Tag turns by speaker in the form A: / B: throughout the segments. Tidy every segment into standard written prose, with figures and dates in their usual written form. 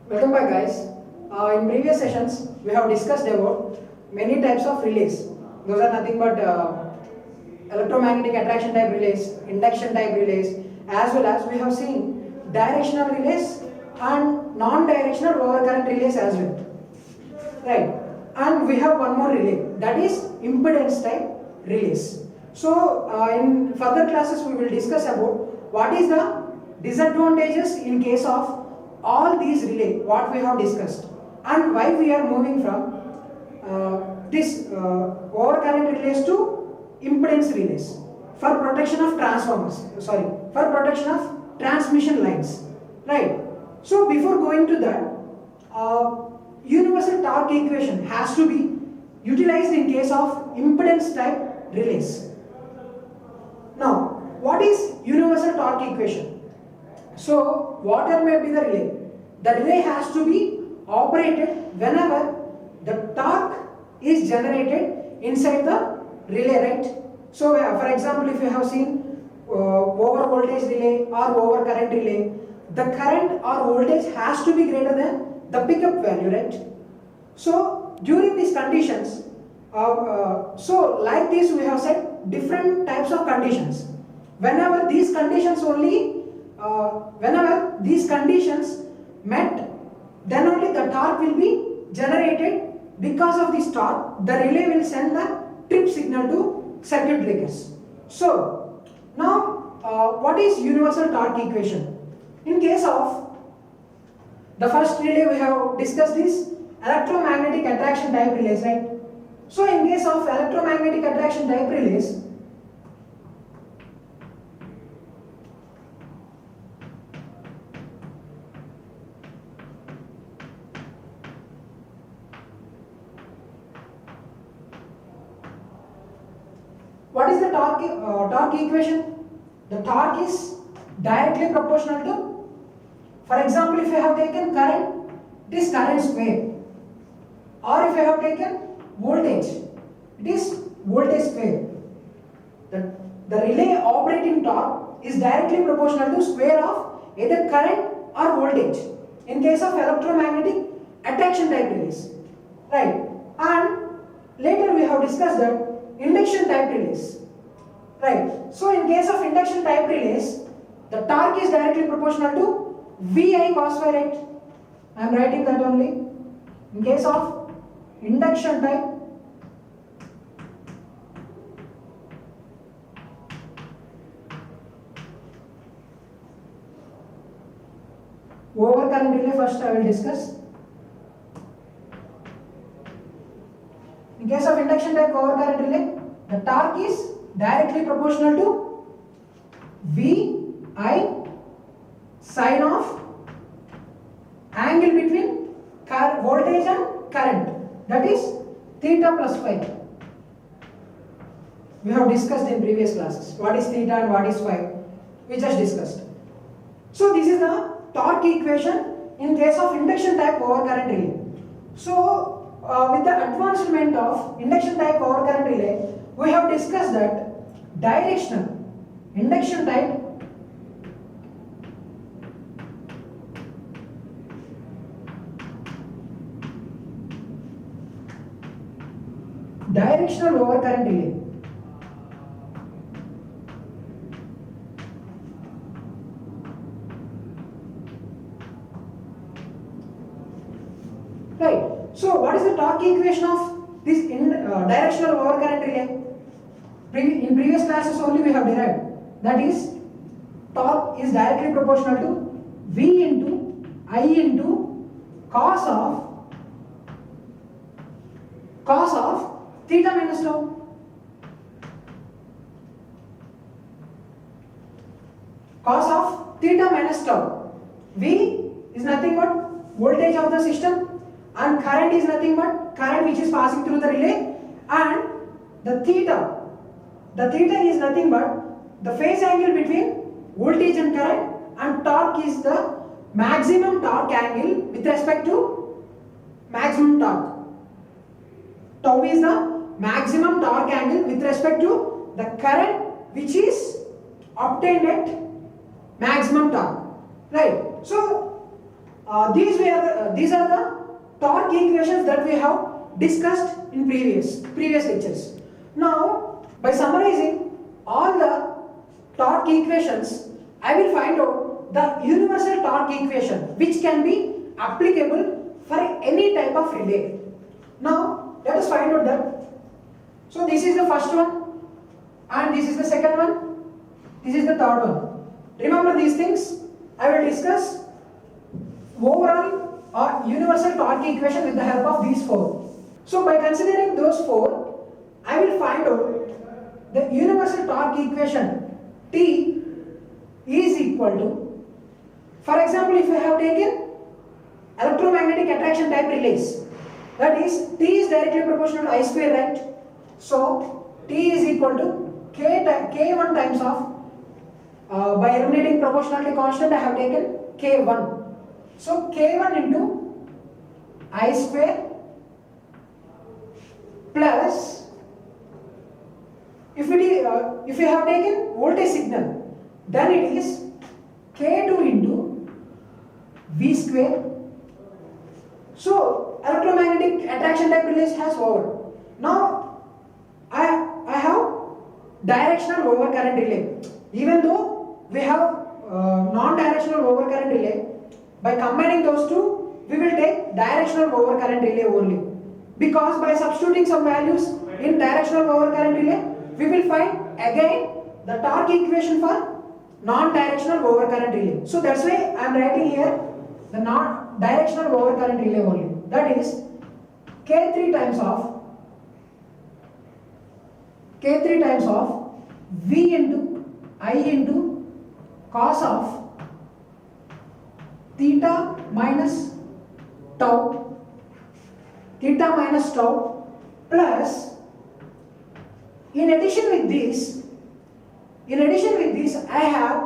A: Welcome back, guys. In previous sessions, we have discussed about many types of relays. Those are nothing but electromagnetic attraction type relays, induction type relays, as well as we have seen directional relays and non-directional overcurrent relays as well. Right. And we have one more relay, that is impedance type relays. So, in further classes, we will discuss about what is the disadvantages in case of all these relay, what we have discussed, and why we are moving from this overcurrent relays to impedance relays for protection of transformers, for protection of transmission lines, right? So, before going to that, universal torque equation has to be utilized in case of impedance type relays. Now, what is universal torque equation? So, whatever may be the relay has to be operated whenever the torque is generated inside the relay, right? So, for example, if you have seen over voltage relay or over current relay, the current or voltage has to be greater than the pickup value, right? So, during these conditions, so like this we have set different types of conditions. Whenever these conditions met, then only the torque will be generated. Because of this torque, the relay will send the trip signal to circuit breakers. So, now what is universal torque equation? In case of the first relay we have discussed is electromagnetic attraction type relays, right? So, in case of electromagnetic attraction type relays, what is the torque equation? The torque is directly proportional to, for example, if you have taken current, it is current square, or if you have taken voltage, it is voltage square. The relay operating torque is directly proportional to square of either current or voltage in case of electromagnetic attraction type relays, right? And later we have discussed that induction type relays, right? So, in case of induction type relays, the torque is directly proportional to VI cos phi, right? I am writing that only. In case of induction type, overcurrent relay first I will discuss. In case of induction type overcurrent relay, the torque is directly proportional to VI sine of angle between voltage and current, that is theta plus phi. We have discussed in previous classes what is theta and what is phi. We just discussed. So, this is the torque equation in case of induction type overcurrent relay. So, with the advancement of induction type overcurrent relay, we have discussed that directional induction type directional overcurrent relay right. So, what is the torque equation of this directional overcurrent relay? In previous classes only we have derived, that is torque is directly proportional to V into I into cos of theta minus tau. Cos of theta minus tau. V is nothing but voltage of the system, and current is nothing but current which is passing through the relay, and the theta is nothing but the phase angle between voltage and current, and torque is the maximum torque angle with respect to maximum torque. Tau is the maximum torque angle with respect to the current which is obtained at maximum torque, right? So, These are the torque equations that we have discussed in previous lectures. Now, by summarizing all the torque equations, I will find out the universal torque equation which can be applicable for any type of relay. Now, let us find out that. So, this is the first one, and this is the second one, this is the third one. Remember these things. I will discuss overall or universal torque equation with the help of these four. So, by considering those four, I will find out the universal torque equation T is equal to, for example, if I have taken electromagnetic attraction type relays, that is T is directly proportional to I square, right? So T is equal to K1 times of, by eliminating proportionality constant, I have taken K1. So K1 into I square plus, if you have taken voltage signal, then it is K2 into V square. So electromagnetic attraction type relays has over. Now I have directional overcurrent relay. Even though we have non-directional overcurrent relay, by combining those two, we will take directional overcurrent relay only. Because by substituting some values in directional overcurrent relay, we will find again the torque equation for non-directional overcurrent relay. So that's why I am writing here the non-directional overcurrent relay only. That is K3 times of V into I into cos of theta minus tau plus, in addition with this I have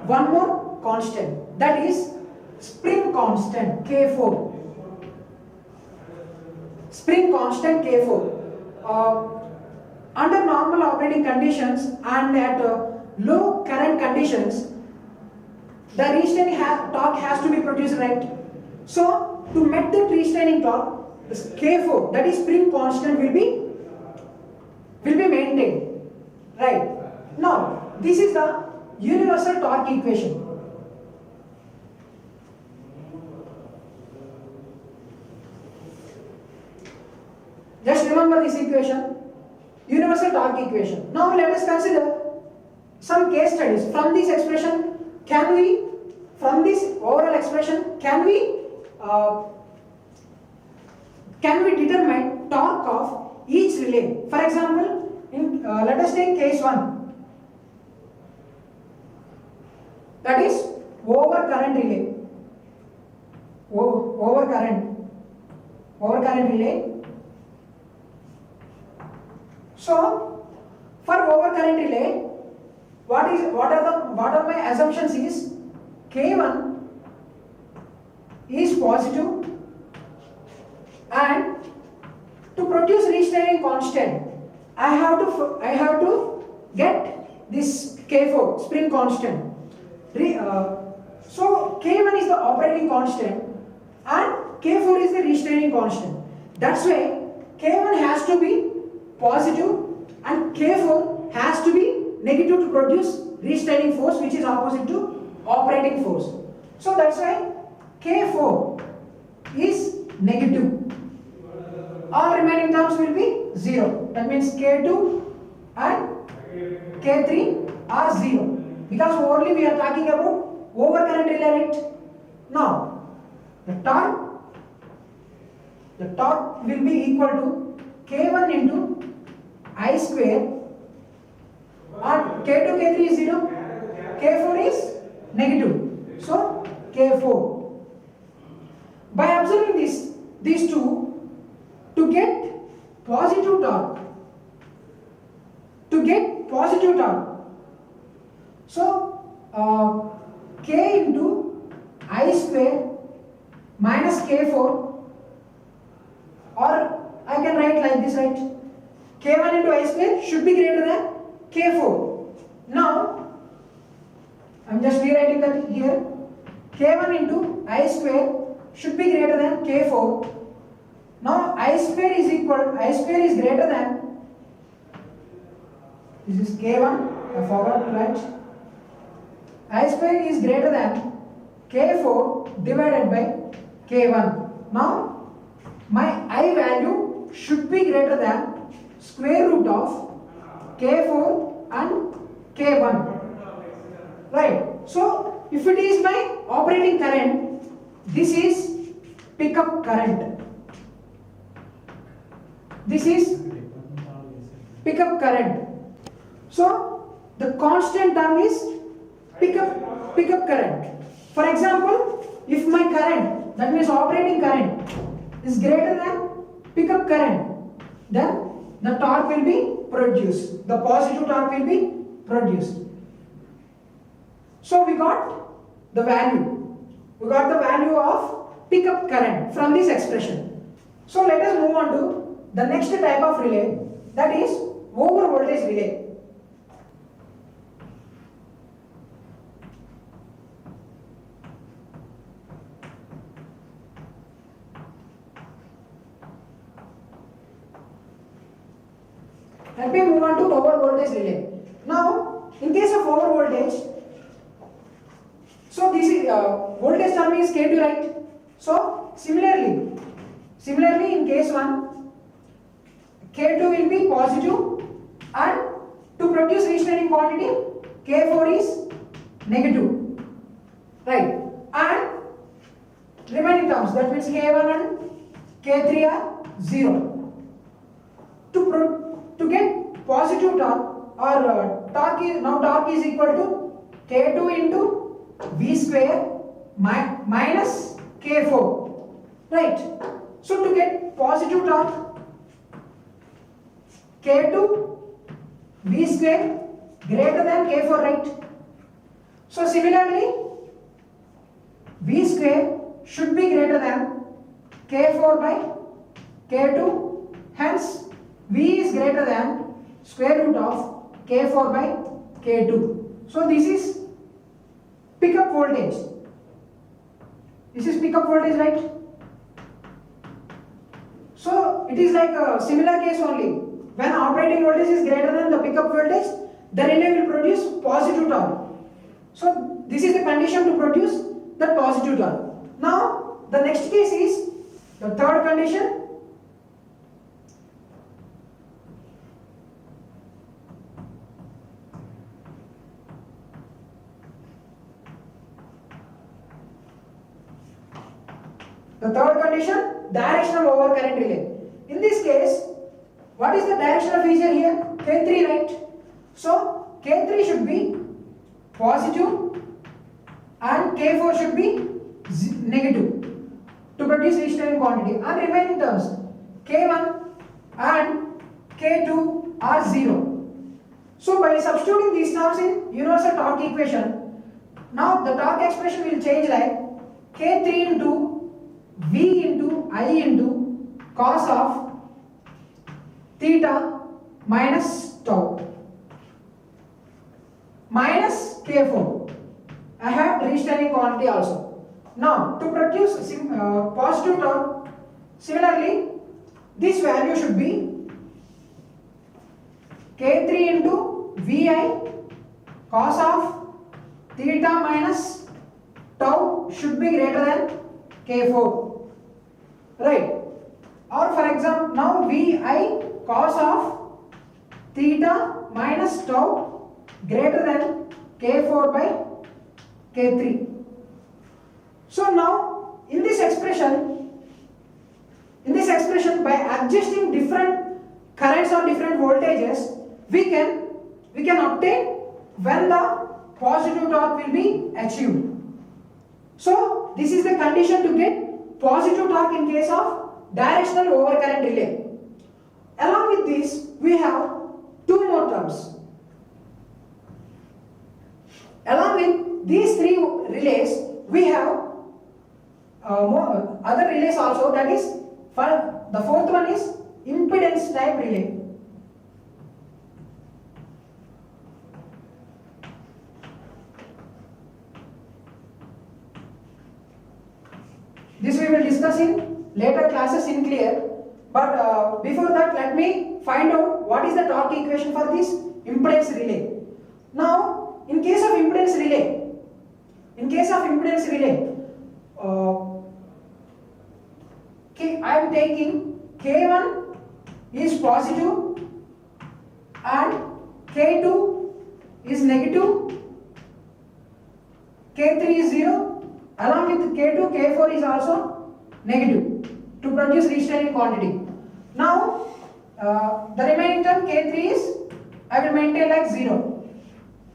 A: one more constant, that is spring constant K4. Spring constant K4. Under normal operating conditions and at low current conditions, the restraining torque has to be produced, right? So to met the restraining torque, this K4, that is spring constant, will be maintained, right? Now this is the universal torque equation. Just remember this equation, universal torque equation. Now let us consider some case studies. From this expression, from this overall expression, can we determine torque of each relay? For example, let us take case 1. That is overcurrent relay. Overcurrent relay. So, for overcurrent relay, what are my assumptions is K1 is positive, and to produce restraining constant, I have to get this K4 spring constant. So K1 is the operating constant and K4 is the restraining constant. That's why K1 has to be positive and K4 has to be negative to produce restraining force, which is opposite to operating force. So that's why K4 is negative. All remaining terms will be 0. That means K2 and K3 are 0. Because only we are talking about overcurrent relay, right? Now, the torque will be equal to K1 into I square, and K2, K3 is 0, K4 is negative. So, K4. By observing these two, to get positive torque, so K into I square minus K4, or I can write like this, right? K1 into I square should be greater than K4. Now, I am just rewriting that here. K1 into I square should be greater than K4. Now I square is greater than, this is K1, I forgot to write. I square is greater than K4 divided by K1. Now my I value should be greater than square root of K4 and K1. Right. So if it is my operating current, this is pickup current. This is pickup current. So the constant term is pickup current. For example, if my current, that means operating current, is greater than pickup current, then the torque will be produced. The positive torque will be produced. So we got the value. We got the value of pickup current from this expression. So let us move on to the next type of relay, that is over voltage relay. Let me move on to over voltage relay. Now, in case of over voltage, so this is voltage term is K2, right? So similarly in case 1, K2 will be positive, and to produce restraining quantity, K4 is negative, right? And remaining terms, that means K1 and K3 are 0. To get positive torque, or torque is equal to K2 into V square minus K4, right? So to get positive torque, K2 V square greater than K4, right? So similarly, V square should be greater than K4 by K2, hence V is greater than square root of K4 by K2. So this is pickup voltage. This is pickup voltage, right? So it is like a similar case only. When operating voltage is greater than the pickup voltage, the relay will produce positive torque. So this is the condition to produce that positive torque. Now the next case is the third condition. The third condition, directional overcurrent relay. In this case, what is the directional feature here? K3, right? So K3 should be positive and K4 should be negative to produce restraining quantity, and remaining terms K1 and K2 are 0. So by substituting these terms in universal torque equation, now the torque expression will change like K3 into V into I into cos of theta minus tau minus K4. I have restraining quantity also. Now to produce positive torque, similarly this value should be K3 into Vi cos of theta minus tau should be greater than K4, right? Or for example, now Vi cos of theta minus tau greater than K4 by K3. So now in this expression by adjusting different currents or different voltages, we can obtain when the positive torque will be achieved. So this is the condition to get positive torque in case of directional overcurrent relay. Along with this, we have two more terms. Along with these three relays, we have other relays also. That is, the fourth one is impedance type relay. This we will discuss in later classes in clear. But before that, let me find out what is the torque equation for this impedance relay. Now, in case of impedance relay, I am taking K1 is positive and K2 is negative, K3 is 0, along with K2, K4 is also negative to produce restraining quantity. Now, the remaining term K3 is, I will maintain like 0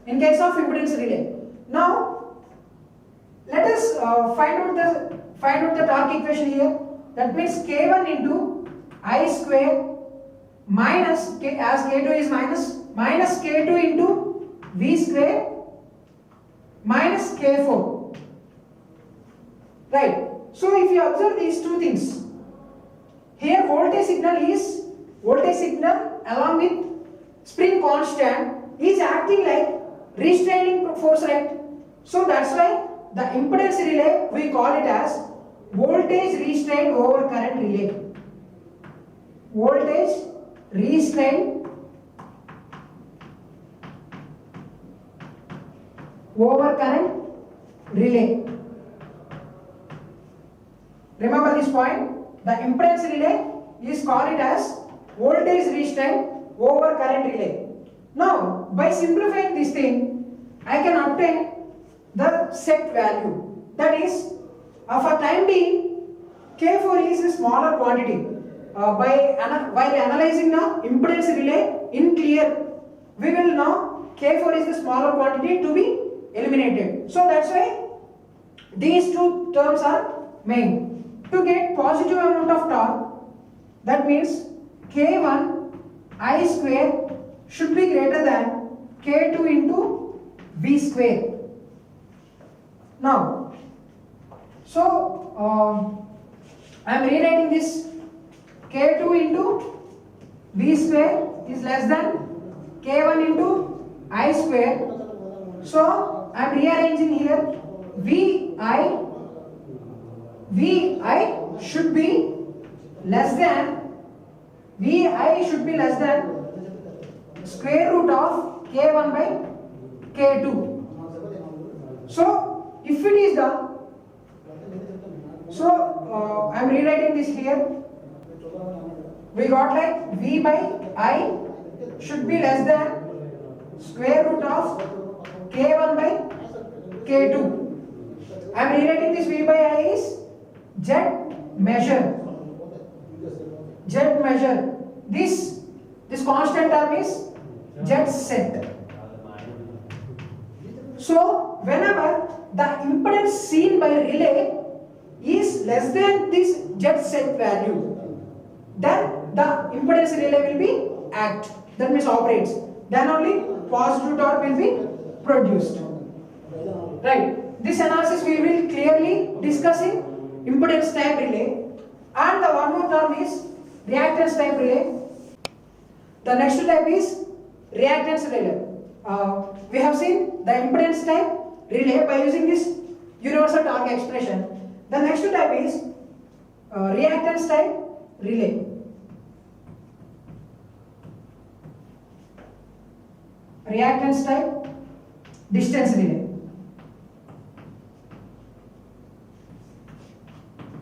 A: in case of impedance relay. Now, let us find out the torque equation here. That means K1 into I square minus K, as K2 is minus K2 into V square minus K4. Right. So if you observe these two things, here voltage signal along with spring constant is acting like restraining force, right? So that's why the impedance relay we call it as voltage restrained over current relay. Voltage restrained over current relay. Remember this point. The impedance relay is called it as voltage restrained over current relay. Now, by simplifying this thing, I can obtain the set value. That is, for time being, K4 is a smaller quantity. While analyzing the impedance relay in clear, we will know K4 is the smaller quantity to be eliminated. So that's why these two terms are main. To get positive amount of torque, that means K1 I square should be greater than K2 into V square. Now, so I am rewriting this K2 into V square is less than K1 into I square. So I am rearranging here VI should be less than square root of K1 by K2. So if it is I am rewriting this here. We got like V by I should be less than square root of K1 by K2. I am rewriting this V by I is Z measure. This constant term is Z set. So whenever the impedance seen by relay is less than this Z set value, then the impedance relay will be act. That means operates. Then only positive torque will be produced. Right. This analysis we will clearly discuss in impedance type relay, and the one more term is reactance type relay. The next type is reactance relay. We have seen the impedance type relay by using this universal torque expression. The next type is reactance type relay. Reactance type distance relay.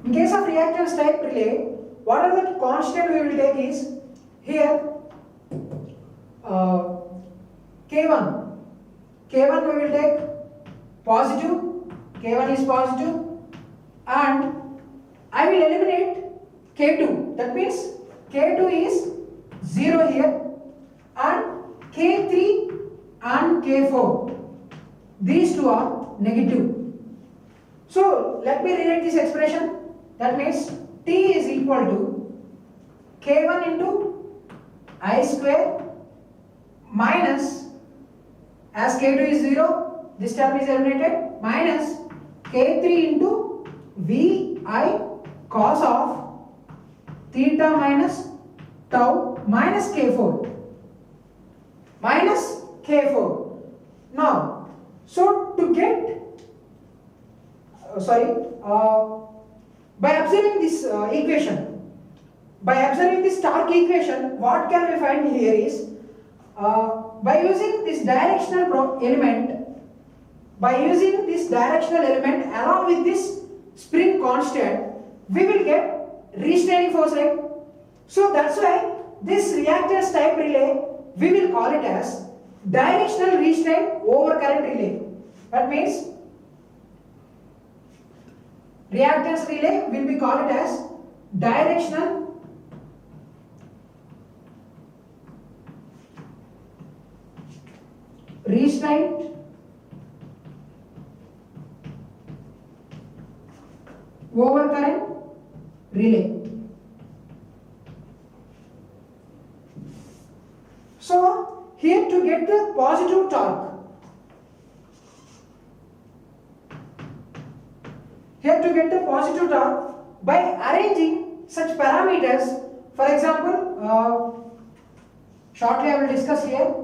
A: In case of reactance type relay, what are the constant we will take is here K1 we will take positive, K1 is positive, and I will eliminate K2. That means K2 is 0 here, and K3 and K4, these two are negative. So let me rewrite this expression. That means T is equal to K1 into I square minus, as K2 is 0, this term is eliminated, minus K3 into Vi cos of theta minus tau minus K4. Minus K4. Now, so to get, By observing this equation, by observing this torque equation, what can we find here is, by using this directional element, along with this spring constant, we will get restraining force, right? So that's why this reactance type relay, we will call it as directional restraint over current relay. That means reactance relay will be called as directional restraint over current relay. So here to get the positive torque, by arranging such parameters, for example, shortly I will discuss here,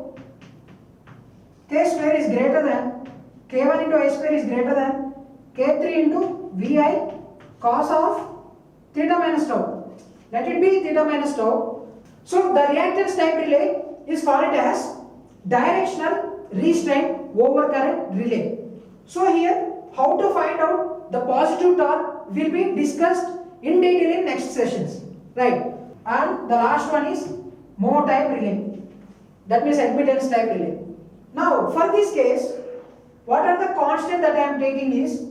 A: k square is greater than, k1 into I square is greater than k3 into Vi cos of theta minus tau. Let it be theta minus tau. So the reactance type relay is called as directional restraint over current relay. So here, how to find out the positive torque will be discussed in detail in next sessions, right? And the last one is Moore type relay, that means admittance type relay. Now for this case, what are the constant that I am taking is,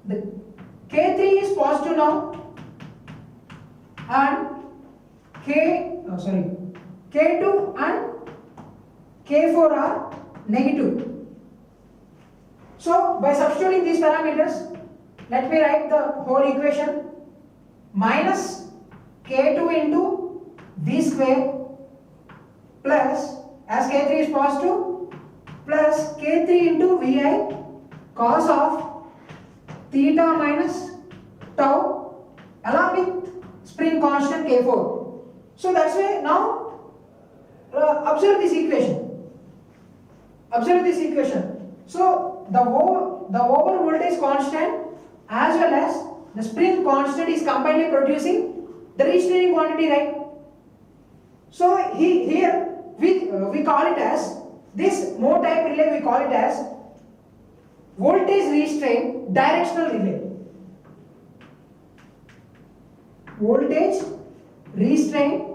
A: the K3 is positive now and K2 and K4 are negative. So by substituting these parameters, let me write the whole equation, minus K2 into V square plus, as K3 is positive, plus K3 into Vi cos of theta minus tau along with spring constant K4. So that's why now observe this equation. So the over voltage constant as well as the spring constant is combinedly producing the restraining quantity, right? So here we call it as, this Moore type relay we call it as voltage restraint directional relay. Voltage restraint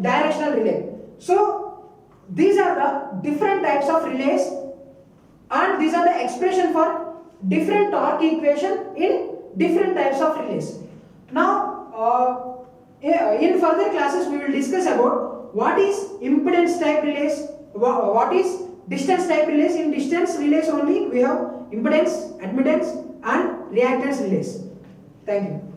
A: directional relay. So these are the different types of relays, and these are the expression for different torque equation in different types of relays. Now in further classes we will discuss about what is impedance type relays, what is distance type relays. In distance relays only we have impedance, admittance and reactance relays. Thank you.